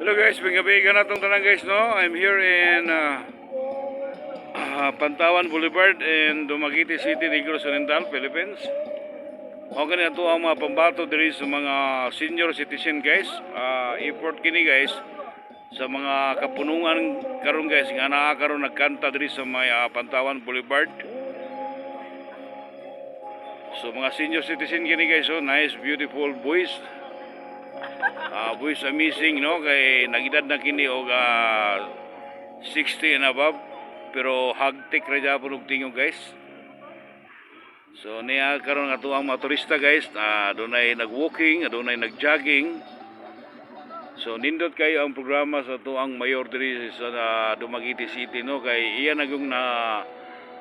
Hello guys, pingabigan na itong tanan guys, no? I'm here in Pantawan Boulevard in Dumaguete City, Negros Oriental, Philippines. Okay na ito ang mga pambato diri sa mga senior citizen guys. Effort kini guys sa mga kapunungan karon guys nga nakakaroon nagkanta diri sa may Pantawan Boulevard. So mga senior citizen kini guys, so nice beautiful voice. Voice amazing, no, kay nagidad na kini og 60 and above, pero hagtik ra gyapon og tingog guys. So niya karon ato ang mga turista guys, adunay nag-walking, adunay nag-jogging. So nindot kayo ang programa sa ato ang mayor diri sa Dumaguete City, no, kay iya nagong na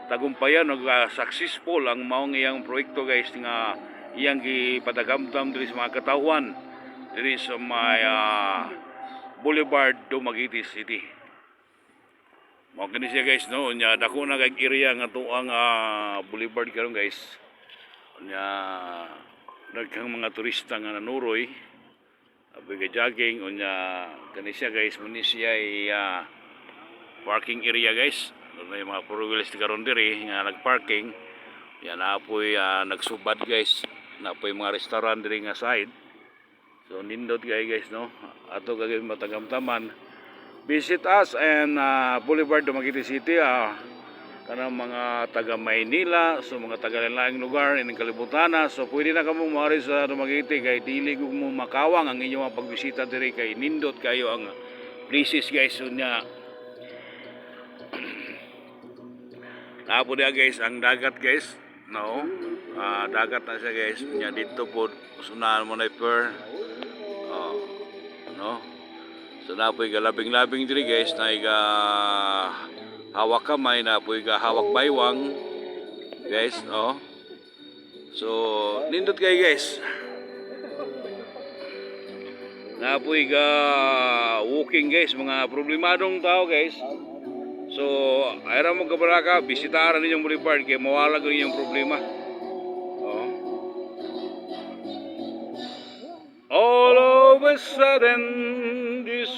tagumpayan og successful ang maong iyang proyekto guys nga iyang gipadagamtam diri sa mga katawhan diri sa may Boulevard, Dumaguete City. Mao kini siya guys, no, nya dako na kay area nga to ang Boulevard karon guys. Nya daghang mga turista nga nanuroy abi ka jogging, unya kani siya guys, muni siya parking area guys. May mga four wheels karon diri nga nagparking. Yan apoy nagsubad guys. Napoy mga restaurant diri nga side. So nindot guys, no, ato kagay matagamtaman. Visit us and Boulevard, Dumaguete City, kanang mga taga Maynila, so mga taga laing lugar in kalibutan. So pwede na kamo maari sa Dumaguete kay dili ko mo makawang ang inyong pagbisita diri kay nindot kayo ang places guys. So nya napo dia guys ang dagat guys, no, dagat na siya guys. Nya dito po sunahan mo na per no. So napoy galabing-labing diri guys, na iga hawak kamay, napoy ga hawak baywang guys, no. So nindot kay guys. Napoy ga walking guys, mga problemadong tao guys. So ayra mo kabaraka, bisitaran ninyong Boulevard kay mawala gyud inyong problema. All of a sudden, this